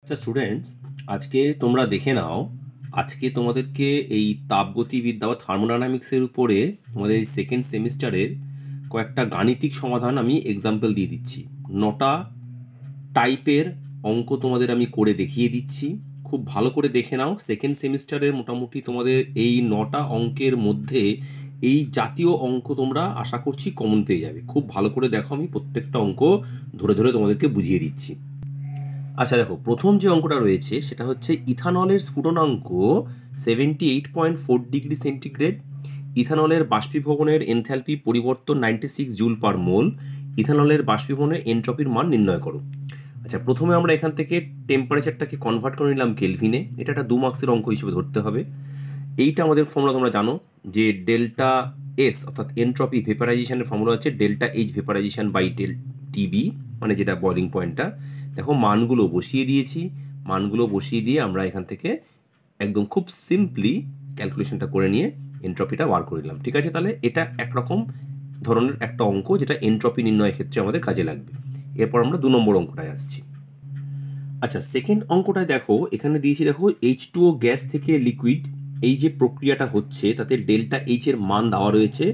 আচ্ছা স্টুডেন্টস, আজকে তোমরা দেখে নাও। আজকে তোমাদেরকে এই তাপগতিবিদ্যা বা থার্মোডাইনামিক্সের উপরে তোমাদের এই সেকেন্ড সেমিস্টারের কয়েকটা গাণিতিক সমাধান আমি এক্সাম্পল দিয়ে দিচ্ছি। 9টা টাইপের অঙ্ক তোমাদের আমি করে দেখিয়ে দিচ্ছি। খুব ভালো করে দেখে নাও। সেকেন্ড সেমিস্টারের মোটামুটি তোমাদের এই 9টা অঙ্কের মধ্যে এই জাতীয় অঙ্ক তোমরা আশা করছি কমন পেয়ে যাবে। খুব ভালো করে দেখো, আমি প্রত্যেকটা অঙ্ক ধরে ধরে তোমাদেরকে বুঝিয়ে দিচ্ছি। আচ্ছা দেখো, প্রথম যে অঙ্কটা রয়েছে সেটা হচ্ছে ইথানলের স্ফুটনাঙ্ক 78.4 ডিগ্রি সেন্টিগ্রেড। ইথানলের বাষ্পীভবনের এনথ্যালপি পরিবর্তন 96 জুল পার মোল। ইথানলের বাষ্পীভবনের এনট্রপির মান নির্ণয় করো। আচ্ছা, প্রথমে আমরা এখান থেকে টেম্পারেচারটাকে কনভার্ট করে নিলাম কেলভিনে। এটা একটা 2 মার্কসের অঙ্ক হিসেবে ধরতে হবে। এইটা আমাদের ফর্মুলা তোমরা জানো যে ডেল্টা এস অর্থাৎ এনট্রপি ভেপারাইজেশনের ফর্মুলা হচ্ছে delta H vaporization by del Tb, মানে যেটা বয়লিং পয়েন্টটা। দেখো মানগুলো বসিয়ে দিয়েছি। মানগুলো বসিয়ে দিয়ে আমরা এখান থেকে একদম খুব সিম্পলি ক্যালকুলেশনটা করে নিয়ে এনট্রপিটা বার করে নিলাম। ঠিক আছে, তাহলে এটা একরকম ধরনের একটা অঙ্ক যেটা এনট্রপি নির্ণয়ের ক্ষেত্রে আমাদের কাজে লাগবে। এরপর আমরা 2 নম্বর অঙ্কটায় আসছি। আচ্ছা, সেকেন্ড অঙ্কটায় দেখো, এখানে দিয়েছি দেখো H2O গ্যাস থেকে লিকুইড এই যে প্রক্রিয়াটা হচ্ছে তাতে ডেল্টা এইচ এর মান দেওয়া রয়েছে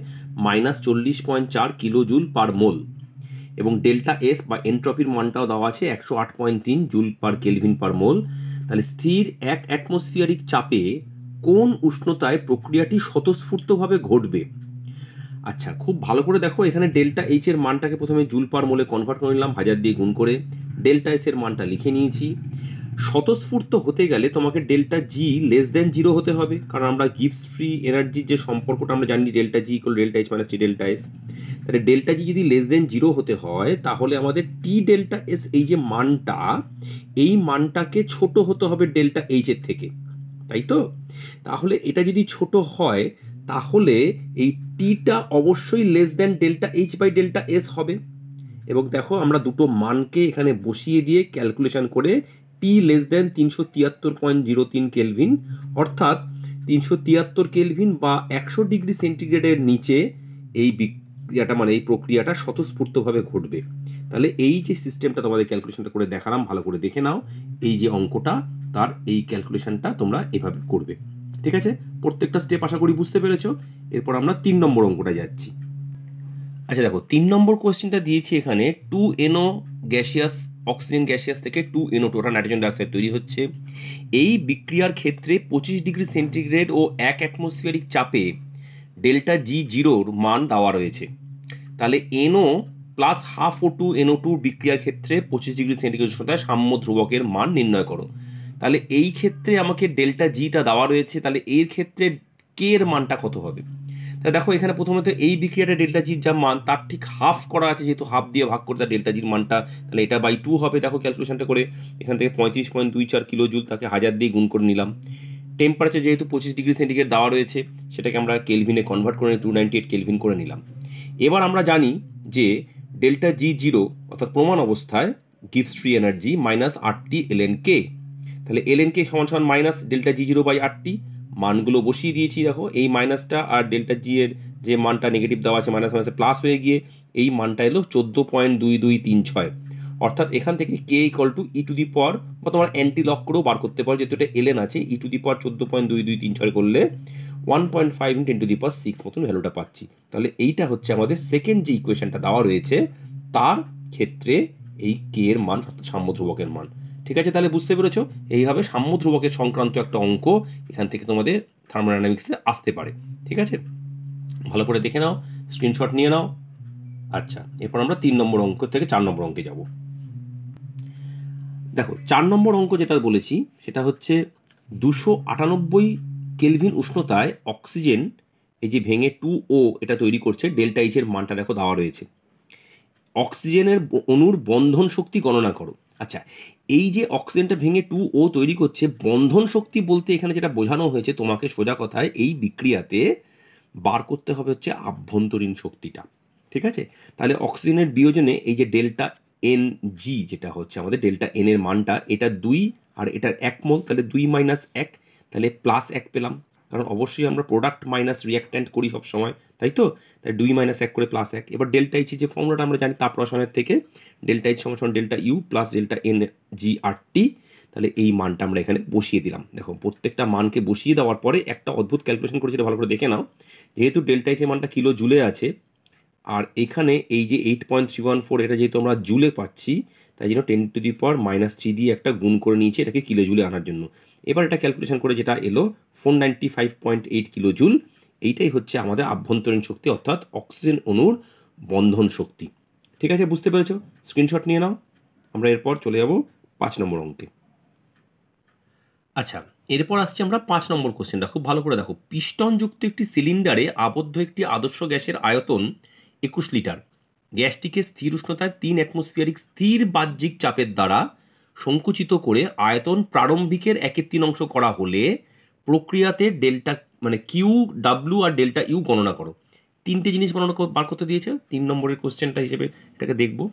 -40.4 কিলো জুল পার মোল, এবং ডেল্টা এস বা এনট্রপির মানটাও দেওয়া আছে 108.3 জুল পার কেলভিন পার মোল। তাহলে স্থির 1 অ্যাটমসফিয়ারিক চাপে কোন উষ্ণতায় প্রক্রিয়াটি স্বতঃস্ফূর্তভাবে ঘটবে। আচ্ছা, খুব ভালো করে দেখো, এখানে ডেল্টা এইচ এর মানটাকে প্রথমে জুল পার মোলে কনভার্ট করে নিলাম 1000 দিয়ে গুণ করে। ডেল্টা এস এর মানটা লিখে নিয়েছি। স্বতঃস্ফূর্ত হতে গেলে তোমাকে ডেল্টা জি লেস দেন জিরো হতে হবে, কারণ আমরা গিভস ফ্রি এনার্জির যে সম্পর্কটা আমরা জানি delta G equal delta H minus T delta S. তাহলে ডেল্টা জি যদি লেস দেন জিরো হতে হয় তাহলে আমাদের টি ডেল্টা এস এই যে মানটা, এই মানটাকে ছোট হতে হবে ডেল্টা এইচ এর থেকে, তাই তো? তাহলে এটা যদি ছোট হয় তাহলে এই টিটা অবশ্যই less than delta H by delta S হবে। এবং দেখো আমরা দুটো মানকে এখানে বসিয়ে দিয়ে ক্যালকুলেশন করে টি লেস দেন 373.03 কেলভিন অর্থাৎ 373 কেলভিন বা 100 ডিগ্রি সেন্টিগ্রেডের নিচে এই বিক্রিয়াটা মানে এই প্রক্রিয়াটা স্বতঃস্ফূর্তভাবে ঘটবে। তাহলে এই যে সিস্টেমটা তোমাদের ক্যালকুলেশনটা করে দেখালাম, ভালো করে দেখে নাও। এই যে অঙ্কটা, তার এই ক্যালকুলেশনটা তোমরা এভাবে করবে। ঠিক আছে, প্রত্যেকটা স্টেপ আশা করি বুঝতে পেরেছো। এরপর আমরা 3 নম্বর অঙ্কটা যাচ্ছি। আচ্ছা দেখো, 3 নম্বর কোয়েশ্চেনটা দিয়েছি এখানে 2NO গ্যাসিয়াস, অক্সিজেন গ্যাসিয়াস থেকে 2NO2 ওটা নাইট্রোজেন ডাইঅক্সাইড তৈরি হচ্ছে। এই বিক্রিয়ার ক্ষেত্রে 25 ডিগ্রি সেন্টিগ্রেড ও 1 অ্যাটমসফিয়ারিক চাপে ডেল্টা জি জিরোর মান দেওয়া রয়েছে। তাহলে NO প্লাস হাফ ও 2NO2 বিক্রিয়ার ক্ষেত্রে 25 ডিগ্রি সেন্টিগ্রেড উষ্ণতায় সাম্য ধ্রুবকের মান নির্ণয় করো। তাহলে এই ক্ষেত্রে আমাকে ডেল্টা জিটা দেওয়া রয়েছে, তাহলে এর ক্ষেত্রে কে এর মানটা কত হবে? তাহলে দেখো এখানে প্রথমত এই বিক্রিয়াটা ডেল্টা জির যা মান তার ঠিক হাফ করা আছে, যেহেতু হাফ দিয়ে ভাগ করতে ডেল্টা জির মানটা, তাহলে এটা বাই 2 হবে। দেখো ক্যালকুলেশনটা করে এখান থেকে 35.24 কিলো জুল তাকে 1000 দিয়ে গুণ করে নিলাম। টেম্পারেচার যেহেতু 25 ডিগ্রি সেন্টিগ্রেড দেওয়া রয়েছে সেটাকে আমরা কেলভিনে কনভার্ট করে 298 কেলভিন করে নিলাম। এবার আমরা জানি যে ডেল্টা জি জিরো অর্থাৎ প্রমাণ অবস্থায় gives free energy minus RT LN K. তাহলে এলএন কে সমান সমান minus delta G zero by RT. মানগুলো বসিয়ে দিয়েছি। দেখো এই মাইনাসটা আর ডেল্টা জি এর যে মানটা নেগেটিভ দেওয়া আছে মাইনাস মাইনাসে প্লাস হয়ে গিয়ে এই মানটা এলো 14.2236। অর্থাৎ এখান থেকে K equal to E to the power, বা তোমার অ্যান্টি লক করেও বার করতে পারো, যেহেতু এটা এলএন আছে, ই টু দি পাওয়ার 14.2236 করলে 1.5 × 10⁶ মতন ভ্যালুটা পাচ্ছি। তাহলে এইটা হচ্ছে আমাদের সেকেন্ড যে ইকুয়েশনটা দেওয়া রয়েছে তার ক্ষেত্রে এই কে এর মান সাম্য ধ্রুবকের মান। ঠিক আছে, তাহলে বুঝতে পেরেছো এইভাবে সাম্য ধ্রুবকের সংক্রান্ত একটা অঙ্ক এখান থেকে তোমাদের থার্মোডাইনামিক্সে আসতে পারে। ঠিক আছে, ভালো করে দেখে নাও, স্ক্রিনশট নিয়ে নাও। আচ্ছা, এরপর আমরা 3 নম্বর অঙ্ক থেকে 4 নম্বর অঙ্কে যাব। দেখো 4 নম্বর অঙ্ক যেটা বলেছি সেটা হচ্ছে 298 কেলভিন উষ্ণতায় অক্সিজেন এই যে ভেঙে 2O এটা তৈরি করছে, ডেল্টা এইচ এর মানটা দেখো দেওয়া রয়েছে। অক্সিজেনের অণুর বন্ধন শক্তি গণনা করো। আচ্ছা, এই যে অক্সিজেনটা ভেঙে 2O তৈরি করছে, বন্ধন শক্তি বলতে এখানে যেটা বোঝানো হয়েছে তোমাকে সোজা কথায় এই বিক্রিয়াতে বার করতে হবে হচ্ছে আভ্যন্তরীণ শক্তিটা। ঠিক আছে, তাহলে অক্সিজেনের বিয়োজনে এই যে ডেল্টা এন জি যেটা হচ্ছে আমাদের ডেল্টা এন এর মানটা, এটা 2 আর এটার 1 মোল, তাহলে 2 - 1 তাহলে +1 পেলাম, কারণ অবশ্যই আমরা প্রোডাক্ট মাইনাস রিঅ্যাক্ট্যান্ট করি সবসময়, তাই তো? তাই 2 - 1 করে +1। এবার ডেল্টা এইচ যে ফর্মুলাটা আমরা জানি তাপ রসায়নের থেকে, ডেল্টা এইচ সমান delta U plus delta N G R T. তাহলে এই মানটা আমরা এখানে বসিয়ে দিলাম। দেখো প্রত্যেকটা মানকে বসিয়ে দেওয়ার পরে একটা অদ্ভুত ক্যালকুলেশন করেছি, এটা ভালো করে দেখে নাও। যেহেতু ডেল্টা এইচ এর মানটা কিলো জুলে আছে, আর এখানে এই যে 8.314 এটা যেহেতু আমরা জুলে পাচ্ছি, তাই জন্য 10⁻³ দিয়ে একটা গুণ করে নিয়েছি এটাকে কিলো জুলে আনার জন্য। এবার এটা ক্যালকুলেশন করে যেটা এলো 495.8 কিলো জুল। এইটাই হচ্ছে আমাদের আভ্যন্তরীণ শক্তি, অর্থাৎ অক্সিজেন অণুর বন্ধন শক্তি। ঠিক আছে, বুঝতে পেরেছো? স্ক্রিনশট নিয়ে নাও। আমরা এরপর চলে যাব 5 নম্বর অঙ্কে। আচ্ছা, এরপর আসছে আমরা 5 নম্বর কোশ্চেনটা, খুব ভালো করে দেখো। পিস্টনযুক্ত একটি সিলিন্ডারে আবদ্ধ একটি আদর্শ গ্যাসের আয়তন 21 লিটার। গ্যাসটিকে স্থির উষ্ণতায় 3 অ্যাটমসফিয়ারিক স্থির বাহ্যিক চাপের দ্বারা সংকুচিত করে আয়তন প্রারম্ভিকের 1/3 করা হলে প্রক্রিয়াতে ডেল্টা মানে কিউ, ডাব্লু আর ডেল্টা ইউ গণনা করো। 3টে জিনিস বার করতে দিয়েছে 3 নম্বরের কোশ্চেনটা হিসেবে এটাকে দেখবো।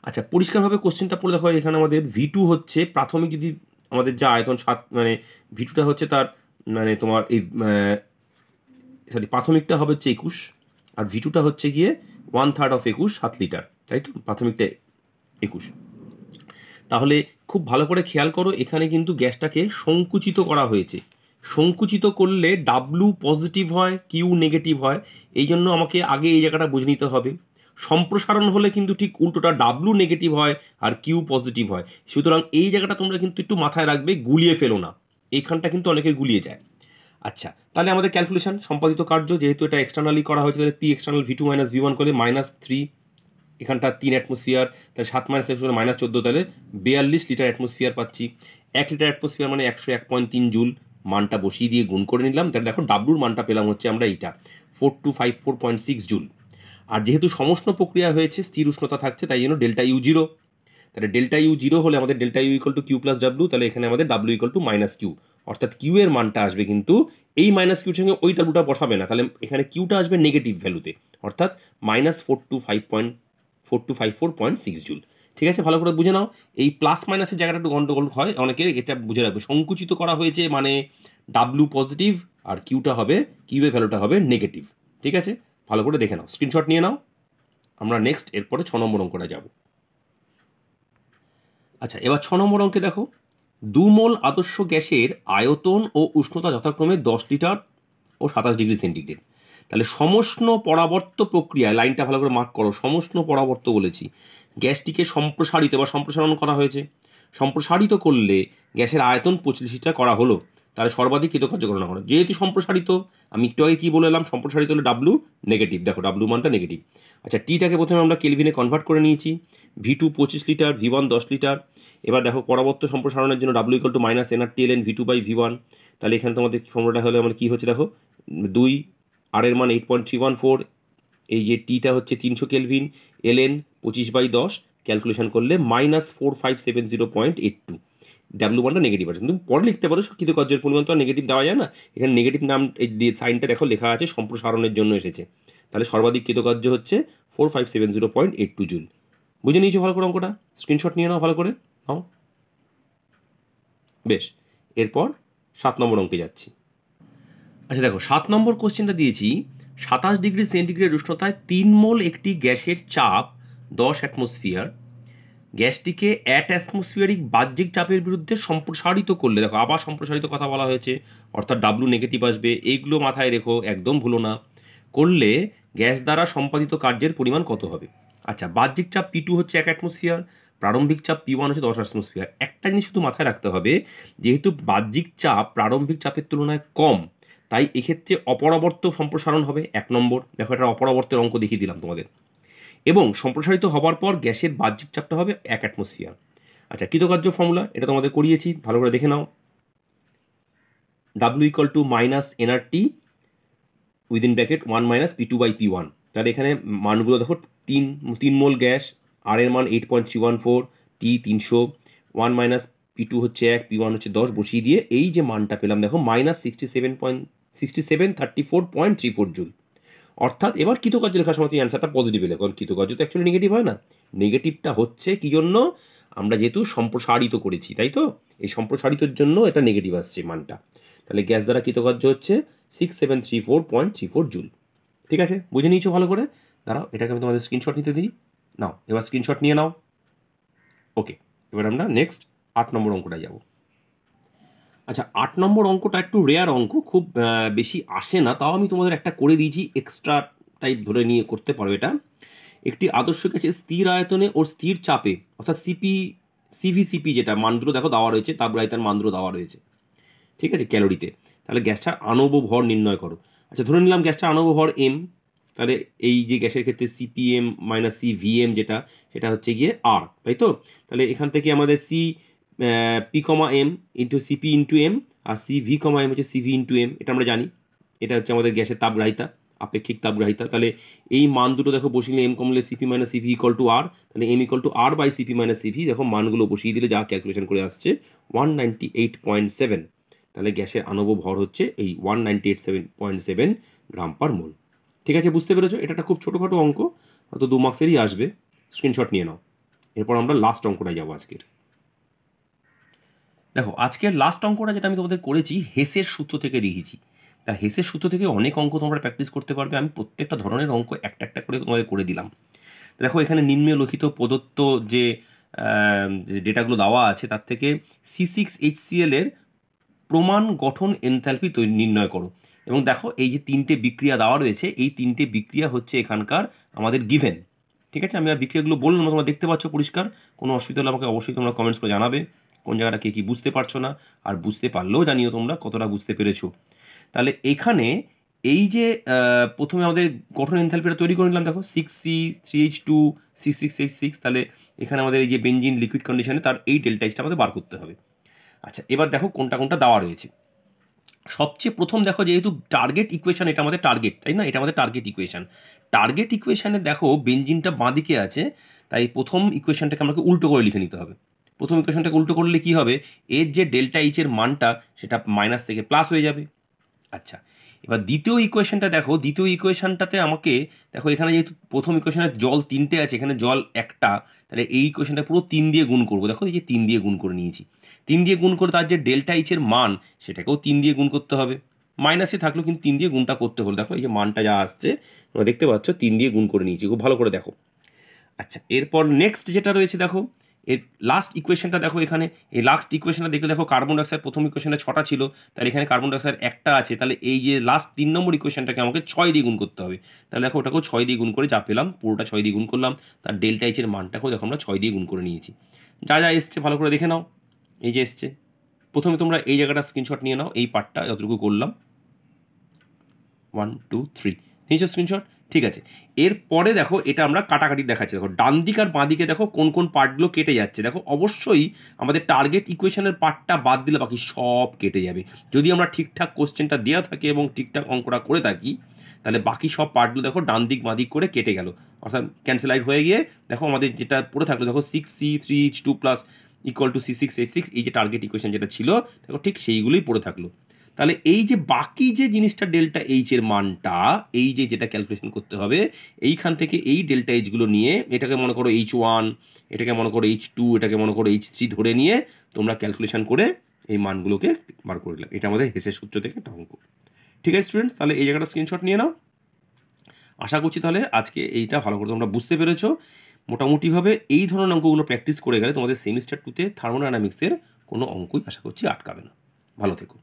আচ্ছা, পরিষ্কারভাবে কোশ্চেনটা পড়ে দেখো। এখানে আমাদের V2 হচ্ছে প্রাথমিক, যদি আমাদের যা আয়তন 7 মানে V2টা হচ্ছে তার মানে তোমার এই প্রাথমিকটা হবে হচ্ছে 21, আর V2টা হচ্ছে গিয়ে 1/3 অফ 21 7 লিটার, তাই তো? প্রাথমিকটা 21। তাহলে খুব ভালো করে খেয়াল করো, এখানে কিন্তু গ্যাসটাকে সংকুচিত করা হয়েছে। সংকুচিত করলে ডাব্লু পজিটিভ হয়, কিউ নেগেটিভ হয়। এই জন্য আমাকে আগে এই জায়গাটা বুঝে নিতে হবে। সম্প্রসারণ হলে কিন্তু ঠিক উল্টোটা, ডাব্লু নেগেটিভ হয় আর কিউ পজিটিভ হয়। সুতরাং এই জায়গাটা তোমরা কিন্তু একটু মাথায় রাখবে, গুলিয়ে ফেলো না। এইখানটা কিন্তু অনেকের গুলিয়ে যায়। আচ্ছা, তাহলে আমাদের ক্যালকুলেশন সম্পাদিত কার্য, যেহেতু এটা এক্সটার্নালি করা হয়েছে, তাহলে পি এক্সটার্নাল V2 - V1 করলে -3, এখানটা 3 অ্যাটমসফিয়ার, তাহলে 7 - 6 -14, তাহলে 42 লিটার অ্যাটমসফিয়ার পাচ্ছি। 1 লিটার অ্যাটমসফিয়ার মানে 101.3 জুল। মানটা বসিয়ে দিয়ে গুণ করে নিলাম, তাহলে দেখো ডাব্লুর মানটা পেলাম হচ্ছে আমরা এইটা 4254.6 জুল। আর যেহেতু সমষ্ণ প্রক্রিয়া হয়েছে, স্থির উষ্ণতা থাকছে, তাই জন্য ডেল্টা ইউ জিরো। তাহলে ডেল্টা ইউ জিরো হলে আমাদের delta U equal to Q plus W, তাহলে এখানে আমাদের ডাব্লু ইকুয়াল টু -কিউ, অর্থাৎ কিউ এর মানটা আসবে কিন্তু এই -কিউর সঙ্গে ওই ডাব্লুটা বসাবে না, তাহলে এখানে কিউটা আসবে নেগেটিভ ভ্যালুতে, অর্থাৎ -4254.6 জুল। ঠিক আছে, ভালো করে বুঝে নাও। এই প্লাস মাইনাসের জায়গাটা একটু গন্ডগোল হয় অনেকের, এটা বুঝে রাখবে। সংকুচিত করা হয়েছে মানে ডাব্লু পজিটিভ আর কিউটা হবে, কিউ এর ভ্যালুটা হবে নেগেটিভ। ঠিক আছে, ভালো করে দেখে নাও, স্ক্রিনশট নিয়ে নাও। আমরা নেক্সট এরপরে 6 নম্বর অঙ্কটা যাব। আচ্ছা, এবার 6 নম্বর অঙ্কে দেখো, 2 মোল আদর্শ গ্যাসের আয়তন ও উষ্ণতা যথাক্রমে 10 লিটার ও 27 ডিগ্রি সেন্টিগ্রেড। তাহলে সমষ্ণ পরাবর্ত প্রক্রিয়ায়, লাইনটা ভালো করে মার্ক করো, সমষ্ণ পরাবর্ত বলেছি, গ্যাসটিকে সম্প্রসারিত বা সম্প্রসারণ করা হয়েছে। সম্প্রসারিত করলে গ্যাসের আয়তন 25 লিটার করা হলো, তাহলে সর্বাধিক কৃতকার্য গণনা করো। যেহেতু সম্প্রসারিত, আমি একটু আগে কী বলে এলাম, সম্প্রসারিত হলে ডাব্লু নেগেটিভ, দেখো ডাব্লু মানটা নেগেটিভ। আচ্ছা, টিটাকে প্রথমে আমরা কেলভিনে কনভার্ট করে নিয়েছি। V2 25 litre, V1 10 litre. এবার দেখো পরবর্ত সম্প্রসারণের জন্য W equal two -nRT/ln V2/V1। তাহলে এখানে তোমাদের ফর্মুলাটা হলে আমার কী হচ্ছে দেখো, 2, আর এর মান 8.314, এই যে টিটা হচ্ছে 300 কেলভিন, ln 25/10 ক্যালকুলেশন করলে -4570.82। ডাব্লু মানটা নেগেটিভ আছে, কিন্তু পরে লিখতে পারো কৃতকার্যের পরিমাণ তো আর নেগেটিভ দেওয়া যায় না। এখানে নেগেটিভ নাম এই সাইনটা দেখো লেখা আছে, সম্প্রসারণের জন্য এসেছে। তাহলে সর্বাধিক কৃতকার্য হচ্ছে 4570.82 জুল। বুঝে নিয়েছো ভালো করে অঙ্কটা? স্ক্রিনশট নিয়ে নাও ভালো করে নাও। বেশ, এরপর 7 নম্বর অঙ্কে যাচ্ছি। আচ্ছা দেখো, 7 নম্বর কোশ্চেনটা দিয়েছি, 27 ডিগ্রি সেন্টিগ্রেড উষ্ণতায় 3 মোল একটি গ্যাসের চাপ 10 অ্যাটমসফিয়ার। গ্যাসটিকে অ্যাটমসফিয়ারিক বাহ্যিক চাপের বিরুদ্ধে সম্প্রসারিত করলে, দেখো আবার সম্প্রসারিত কথা বলা হয়েছে, অর্থাৎ ডাব্লু নেগেটিভ আসবে, এইগুলো মাথায় রেখো, একদম ভুলো না। করলে গ্যাস দ্বারা সম্পাদিত কার্যের পরিমাণ কত হবে? আচ্ছা, বাহ্যিক চাপ P2 হচ্ছে 1 অ্যাটমসফিয়ার, প্রারম্ভিক চাপ P1 হচ্ছে 10 অ্যাটমসফিয়ার। একটা জিনিস শুধু মাথায় রাখতে হবে, যেহেতু বাহ্যিক চাপ প্রারম্ভিক চাপের তুলনায় কম, তাই এক্ষেত্রে অপরাবর্ত সম্প্রসারণ হবে 1 নম্বর। দেখো, এটা অপরাবর্তের অঙ্ক দেখিয়ে দিলাম তোমাদের। এবং সম্প্রসারিত হবার পর গ্যাসের বাহ্যিক চাপটা হবে 1 অ্যাটমসফিয়ার। আচ্ছা, কৃতকার্য ফর্মুলা এটা তোমাদের করিয়েছি, ভালো করে দেখে নাও। W equal to -nRT within bracket 1 - P2/P1। তাহলে এখানে মানগুলো দেখো, 3 মোল গ্যাস, আর এর মান 8.314, টি 300, 1 - P2 হচ্ছে 1, P1 হচ্ছে 10, বসিয়ে দিয়ে এই যে মানটা পেলাম দেখো -6734.34 জুল। অর্থাৎ এবার কৃতকার্য লেখার সময় অ্যান্সারটা পজিটিভ এলে, কারণ কৃতকার্য তো অ্যাকচুয়ালি নেগেটিভ হয় না। নেগেটিভটা হচ্ছে কি জন্য, আমরা যেহেতু সম্প্রসারিত করেছি, তাই তো? এই সম্প্রসারিতর জন্য এটা নেগেটিভ আসছে মানটা। তাহলে গ্যাস দ্বারা কৃতকার্য হচ্ছে 6734.34 জুল। ঠিক আছে, বুঝে নিয়েছো ভালো করে? দাঁড়াও, এটাকে আমি তোমাদের স্ক্রিনশট নিতে দিই। নাও, এবার স্ক্রিনশট নিয়ে নাও। ওকে, এবার আমরা নেক্সট 8 নম্বর অঙ্কটা যাব। আচ্ছা, 8 নম্বর অঙ্কটা একটু রেয়ার অঙ্ক, খুব বেশি আসে না, তাও আমি তোমাদের একটা করে দিয়েছি, এক্সট্রা টাইপ ধরে নিয়ে করতে পারো এটা। একটি আদর্শ গ্যাসের স্থির আয়তনে ও স্থির চাপে, অর্থাৎ সিভিসিপি যেটা মানদুলো দেখো দেওয়া রয়েছে, তাপগ্রাহিতার মানদুলো দেওয়া রয়েছে, ঠিক আছে, ক্যালোরিতে। তাহলে গ্যাসটার আণব ভর নির্ণয় করো। আচ্ছা, ধরে নিলাম গ্যাসটার আণব ভর এম, তাহলে এই যে গ্যাসের ক্ষেত্রে সিপিএম মাইনাস সিভিএম যেটা, সেটা হচ্ছে গিয়ে আর, তাই তো। তাহলে এখান থেকে আমাদের P comma M into CP into M, আর সিভি কমা এম হচ্ছে সিভি ইন্টু এম, এটা আমরা জানি। এটা হচ্ছে আমাদের গ্যাসের তাপগ্রাহিতা, আপেক্ষিক তাপগ্রাহিতা। তাহলে এই মান দুটো দেখো বসিয়ে এম কমলে CP minus CV equal to R, তাহলে M equal to R by CP minus CV, দেখো মানগুলো বসিয়ে দিলে যা ক্যালকুলেশন করে আসছে 198.7। তাহলে গ্যাসের আণব ভর হচ্ছে এই 198.7 গ্রাম পার মোল। ঠিক আছে, বুঝতে পেরেছো? এটা একটা খুব ছোটোখাটো অঙ্ক, হয়তো 2 মার্কসেরই আসবে, স্ক্রিনশট নিয়ে নাও। এরপর আমরা লাস্ট অঙ্কটায় যাবো আজকের। দেখো, আজকের লাস্ট অঙ্কটা যেটা আমি তোমাদের করেছি হেসের সূত্র থেকে লিখেছি। তা হেসের সূত্র থেকে অনেক অঙ্ক তোমরা প্র্যাকটিস করতে পারবে, আমি প্রত্যেকটা ধরনের অঙ্ক একটা একটা করে তোমাদের করে দিলাম। দেখো, এখানে নিম্নলিখিত প্রদত্ত যে ডেটাগুলো দেওয়া আছে তার থেকে C6HCl এর প্রমাণ গঠন এনথালপি নির্ণয় করো। এবং দেখো, এই যে 3টে বিক্রিয়া দেওয়া রয়েছে, এই 3টে বিক্রিয়া হচ্ছে এখানকার আমাদের গিভেন। ঠিক আছে, আমি আর বিক্রিয়াগুলো বললাম, তোমরা দেখতে পাচ্ছ পরিষ্কার। কোনো অসুবিধা হলে আমাকে অবশ্যই তোমরা কমেন্টস করে জানাবে কোন জায়গাটা কে কী বুঝতে পারছো না, আর বুঝতে পারলেও জানিও তোমরা কতটা বুঝতে পেরেছো। তাহলে এখানে এই যে প্রথমে আমাদের গঠন এনথালপিটা তৈরি করে নিলাম, দেখো 6C3H2C6H6, তাহলে এখানে আমাদের এই যে বেঞ্জিন লিকুইড কন্ডিশনে তার এই ডেল্টা এইচটা আমাদের বার করতে হবে। আচ্ছা, এবার দেখো কোনটা কোনটা দেওয়া রয়েছে। সবচেয়ে প্রথম দেখো, যেহেতু টার্গেট ইকুয়েশন, এটা আমাদের টার্গেট, তাই না, এটা আমাদের টার্গেট ইকুয়েশন। টার্গেট ইকুয়েশনে দেখো বেঞ্জিনটা বাঁদিকে আছে, তাই প্রথম ইকুয়েশনটাকে আমাকে উল্টো করে লিখে নিতে হবে। প্রথম ইকুয়েশনটাকে উল্টো করলে কি হবে, এর যে ডেল্টা এইচের মানটা সেটা মাইনাস থেকে প্লাস হয়ে যাবে। আচ্ছা, এবার দ্বিতীয় ইকুয়েশনটা দেখো, দ্বিতীয় ইকুয়েশনটাতে আমাকে দেখো, এখানে যেহেতু প্রথম ইকুয়েশনে জল 3টে আছে, এখানে জল 1টা, তাহলে এই ইকুয়েশনটা পুরো 3 দিয়ে গুণ করবো। দেখো, এই যে 3 দিয়ে গুণ করে নিয়েছি, 3 দিয়ে গুণ করে তার যে ডেল্টা এইচের মান সেটাকেও 3 দিয়ে গুণ করতে হবে। মাইনাসে থাকলেও কিন্তু 3 দিয়ে গুণটা করতে হলো। দেখো, এই যে মানটা যা আসছে তোমরা দেখতে পাচ্ছ, 3 দিয়ে গুণ করে নিয়েছি, খুব ভালো করে দেখো। আচ্ছা, এরপর নেক্সট যেটা রয়েছে দেখো, এর লাস্ট ইকুয়েশনটা দেখো, এখানে এই লাস্ট ইকুয়েশনটা দেখলে দেখো, কার্বন ডাইঅক্সাইড প্রথম ইকুয়েশনে 6টা ছিল, তাহলে এখানে কার্বন ডাইঅক্সাইড 1টা আছে, তাহলে এই যে লাস্ট 3 নম্বর ইকুয়েশনটাকে আমাকে 6 দিয়ে গুণ করতে হবে। তাহলে দেখো, ওটাকেও 6 দিয়ে গুণ করে যা পেলাম পুরোটা 6 দিয়ে গুণ করলাম, তার ডেল্টা এইচের মানটাকেও দেখো আমরা 6 দিয়ে গুণ করে নিয়েছি। যা যা এসছে ভালো করে দেখে নাও, এই যে এসছে। প্রথমে তোমরা এই জায়গাটা স্ক্রিনশট নিয়ে নাও, এই পার্টটা যতটুকু করলাম, 1 2 3 নিয়েছো স্ক্রিনশট? ঠিক আছে, এরপরে দেখো, এটা আমরা কাটাকাটি দেখাচ্ছি। দেখো, ডান দিক আর বাঁ দিকে দেখো কোন কোন পার্টগুলো কেটে যাচ্ছে। দেখো, অবশ্যই আমাদের টার্গেট ইকুয়েশনের পার্টটা বাদ দিলে বাকি সব কেটে যাবে। যদি আমরা ঠিকঠাক কোশ্চেনটা দেওয়া থাকে এবং ঠিকঠাক অঙ্কটা করে থাকি, তাহলে বাকি সব পার্টগুলো দেখো ডান দিক বাঁ দিক করে কেটে গেল, অর্থাৎ ক্যান্সেল আউট হয়ে গিয়ে দেখো আমাদের যেটা পড়ে থাকলো, দেখো 6C3H2 plus equal to C6H6, এই যে টার্গেট ইকুয়েশন যেটা ছিল, দেখো ঠিক সেইগুলোই পড়ে থাকলো। তাহলে এই যে বাকি যে জিনিসটা ডেল্টা এইচের মানটা, এই যে যেটা ক্যালকুলেশন করতে হবে, এইখান থেকে এই ডেল্টা এইচগুলো নিয়ে, এটাকে মনে করো H1, এটাকে মনে করো H2, এটাকে মনে করো H3 ধরে নিয়ে তোমরা ক্যালকুলেশন করে এই মানগুলোকে বার করে দিলাম। এটা আমাদের হেসের সূত্র থেকে একটা অঙ্ক। ঠিক আছে স্টুডেন্টস, তাহলে এই জায়গাটা স্ক্রিনশট নিয়ে নাও। আশা করছি তাহলে আজকে এইটা ভালো করে তোমরা বুঝতে পেরেছো। মোটামুটিভাবে এই ধরনের অঙ্কগুলো প্র্যাকটিস করে গেলে তোমাদের সেমিস্টার 2তে থার্মোডাইনামিক্সের কোনো অঙ্কই আশা করছি আটকাবে না। ভালো থেকো।